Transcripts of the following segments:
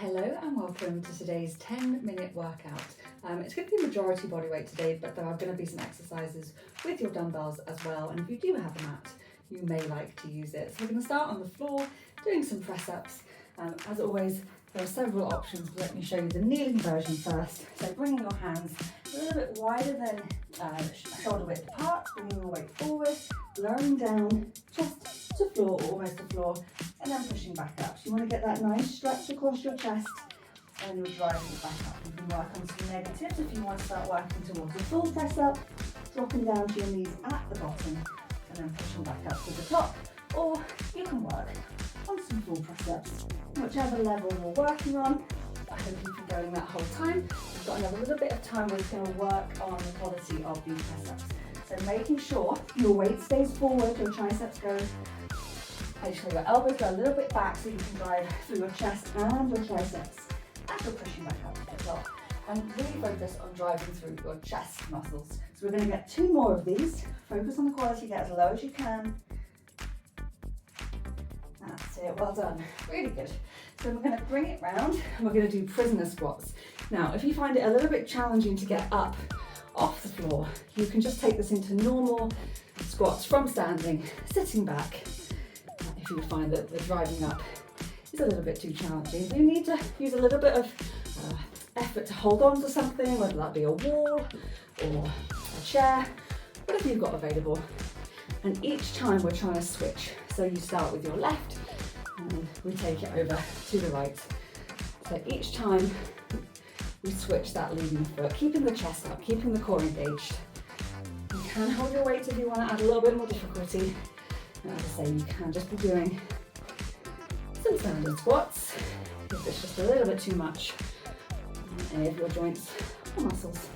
Hello and welcome to today's 10-minute workout. It's going to be majority body weight today, but there are going to be some exercises with your dumbbells as well. And if you do have a mat, you may like to use it. So we're going to start on the floor, doing some press-ups. As always, there are several options, but let me show you the kneeling version first. So bringing your hands a little bit wider than shoulder width apart, bringing your weight forward, lowering down just to floor or almost to floor, and then pushing back up. So you want to get that nice stretch across your chest and you're driving it back up. You can work on some negatives if you want to start working towards a full press up, dropping down to your knees at the bottom and then pushing back up to the top, or you can work on some full press ups, whichever level you're working on. I hope you've been going that whole time. We've got another little bit of time where we're going to work on the quality of these press ups. So making sure your weight stays forward, your triceps go, make sure your elbows go a little bit back so you can drive through your chest and your triceps as you're pushing back up to the top. And really focus on driving through your chest muscles. So we're going to get 2 more of these. Focus on the quality, get as low as you can. That's it, well done, really good. So we're going to bring it round and we're going to do prisoner squats. Now, if you find it a little bit challenging to get up off the floor, you can just take this into normal squats from standing, sitting back. If you find that the driving up is a little bit too challenging, you need to use a little bit of effort to hold on to something, whether that be a wall or a chair, whatever you've got available. And each time we're trying to switch. So you start with your left and we take it over to the right. So each time we switch that leading foot, keeping the chest up, keeping the core engaged. You can hold your weight if you want to add a little bit more difficulty. And as I say, you can just be doing some standard squats if it's just a little bit too much on any of your joints or muscles.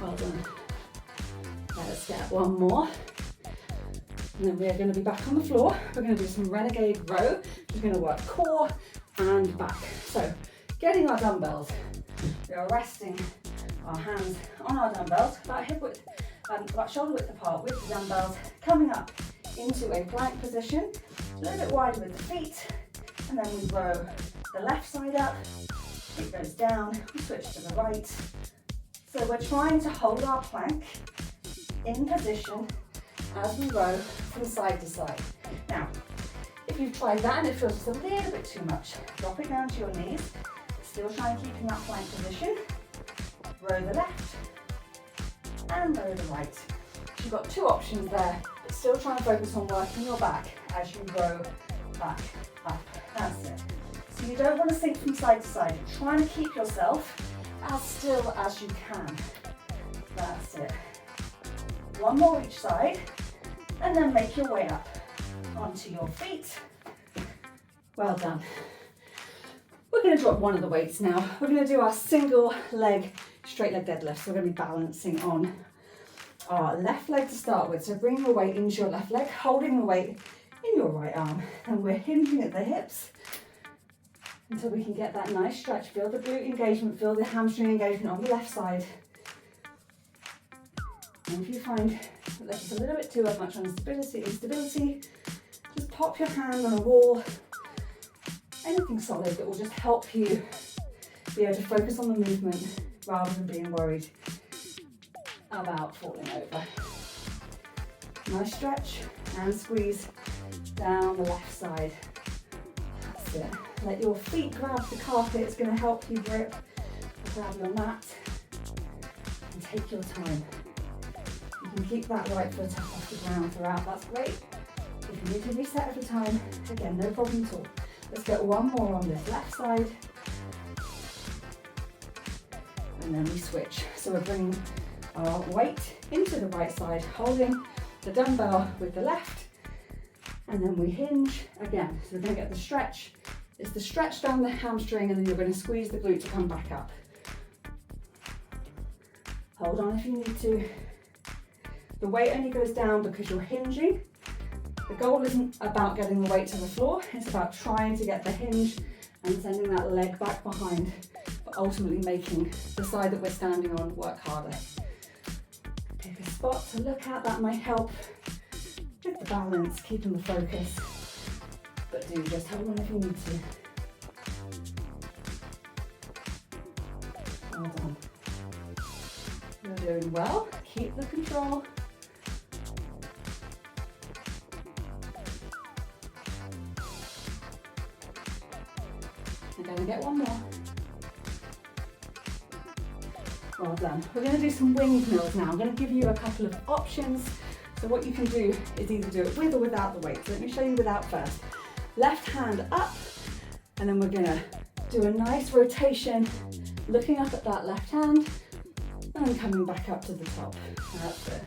Well done. Let's get one more. And then we're going to be back on the floor. We're going to do some renegade row. We're going to work core and back. So getting our dumbbells, we are resting our hands on our dumbbells, about hip width, about shoulder width apart with the dumbbells, coming up into a plank position, a little bit wider with the feet, and then we row the left side up, it goes down, we switch to the right. So we're trying to hold our plank in position as we row from side to side. Now, if you've tried that and it feels just a little bit too much, drop it down to your knees, still try and keep in that plank position, row the left, and row the right. So you've got 2 options there, but still try and focus on working your back as you row back up. That's it. So you don't want to sink from side to side. You're trying to keep yourself as still as you can. That's it. 1 more each side, and then make your way up onto your feet. Well done. We're going to drop one of the weights now. We're going to do our single leg straight leg deadlift. So we're going to be balancing on our left leg to start with. So bring your weight into your left leg, holding the weight in your right arm. And we're hinging at the hips until we can get that nice stretch. Feel the glute engagement, feel the hamstring engagement on the left side. And if you find that there's just a little bit too much on instability, just pop your hand on a wall, anything solid that will just help you be able to focus on the movement rather than being worried about falling over. Nice stretch and squeeze down the left side. That's it. Let your feet grab the carpet, it's going to help you grab your mat, and take your time. You can keep that right foot up off the ground throughout, that's great. If you need to reset every time, again, no problem at all. Let's get 1 more on this left side. And then we switch. So we're bringing our weight into the right side, holding the dumbbell with the left, and then we hinge again. So we're going to get the stretch. It's the stretch down the hamstring, and then you're going to squeeze the glute to come back up. Hold on if you need to. The weight only goes down because you're hinging. The goal isn't about getting the weight to the floor, it's about trying to get the hinge and sending that leg back behind, but ultimately making the side that we're standing on work harder. Pick a spot to look at, that might help with the balance, keeping the focus, but do just hold on if you need to. Well done. You're doing well. Keep the control. We're going to get one more. Well done. We're going to do some windmills now. I'm going to give you a couple of options. So what you can do is either do it with or without the weight. So let me show you without first. Left hand up, and then we're going to do a nice rotation, looking up at that left hand, and then coming back up to the top. That's it.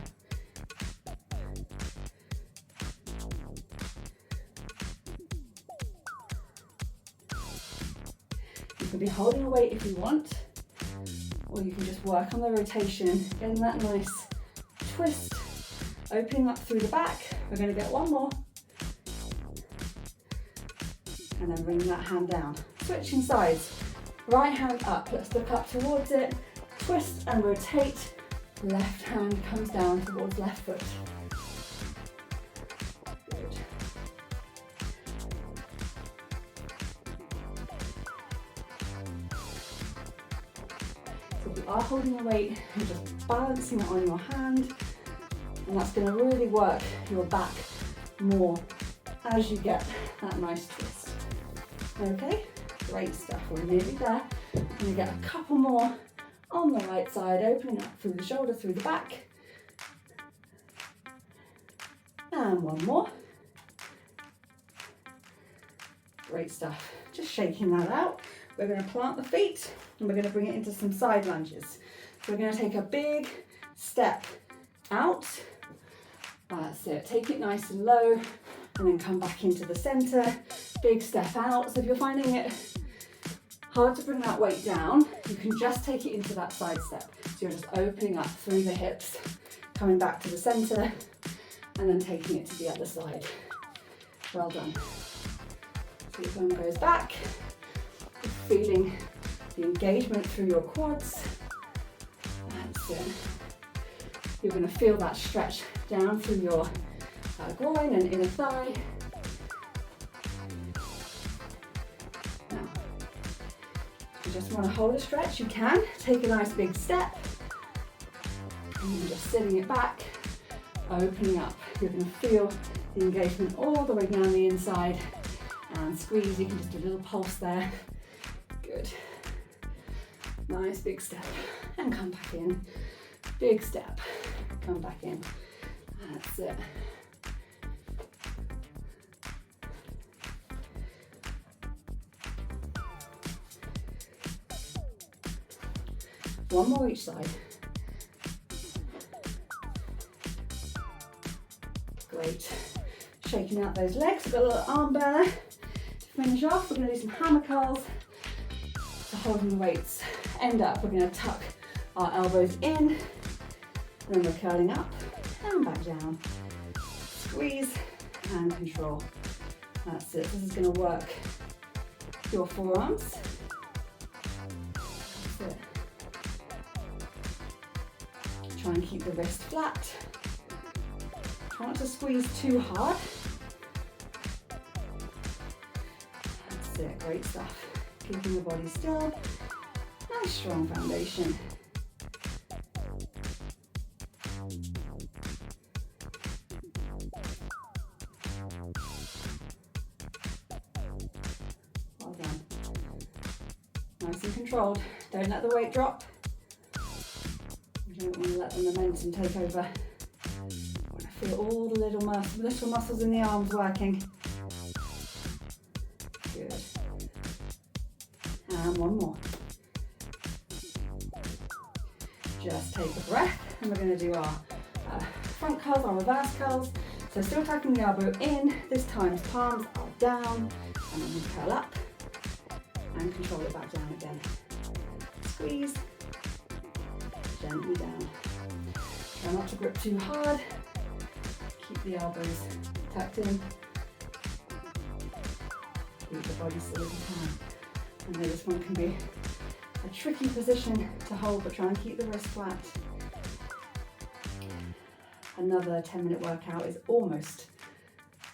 You can be holding a weight if you want, or you can just work on the rotation, getting that nice twist, opening up through the back. We're going to get one more. And then bringing that hand down. Switching sides. Right hand up. Let's look up towards it. Twist and rotate. Left hand comes down towards left foot. Good. So if you are holding a weight, you're just balancing it on your hand, and that's going to really work your back more as you get that nice twist. Okay, great stuff. We're nearly there. I'm going to get a couple more on the right side, opening up through the shoulder, through the back. And one more. Great stuff. Just shaking that out. We're going to plant the feet and we're going to bring it into some side lunges. So we're going to take a big step out. That's it. Take it nice and low and then come back into the center. Big step out. So if you're finding it hard to bring that weight down, you can just take it into that side step. So you're just opening up through the hips, coming back to the center, and then taking it to the other side. Well done. So this one goes back, feeling the engagement through your quads. That's it. You're going to feel that stretch down through your groin and inner thigh. Now, if you just want to hold a stretch, you can. Take a nice big step. And then just sitting it back, opening up. You're going to feel the engagement all the way down the inside. And squeeze, you can just do a little pulse there. Good. Nice big step. And come back in. Big step. Come back in. That's it. One more each side. Great. Shaking out those legs. We've got a little arm burner. To finish off, we're going to do some hammer curls. So holding the weights. End up, we're going to tuck our elbows in. And then we're curling up and back down. Squeeze and control. That's it. This is going to work your forearms. That's it. Try and keep the wrist flat. Try not to squeeze too hard. That's it. Great stuff. Keeping the body still. Nice strong foundation. Well done. Nice and controlled. Don't let the weight drop. You don't want to let the momentum take over. You want to feel all the little muscles in the arms working. Good. And one more. Just take a breath, and we're going to do our front curls, our reverse curls. So still tucking the elbow in, this time palms are down, and then we curl up, and control it back down again. Squeeze, gently down. Try not to grip too hard, keep the elbows tucked in. Keep the body still as you can. I know this one can be a tricky position to hold, but try and keep the wrist flat. Another 10-minute workout is almost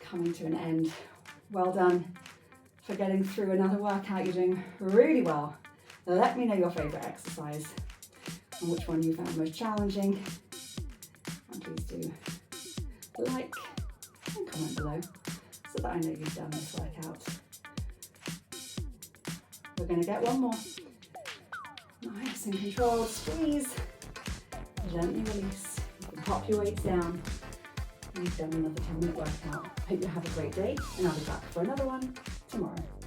coming to an end. Well done for getting through another workout. You're doing really well. Let me know your favourite exercise and which one you found most challenging. And please do like and comment below so that I know you've done this workout. We're going to get one more. Nice and controlled squeeze. Gently release. You can pop your weights down. And you've done another 10-minute workout. Hope you have a great day, and I'll be back for another one tomorrow.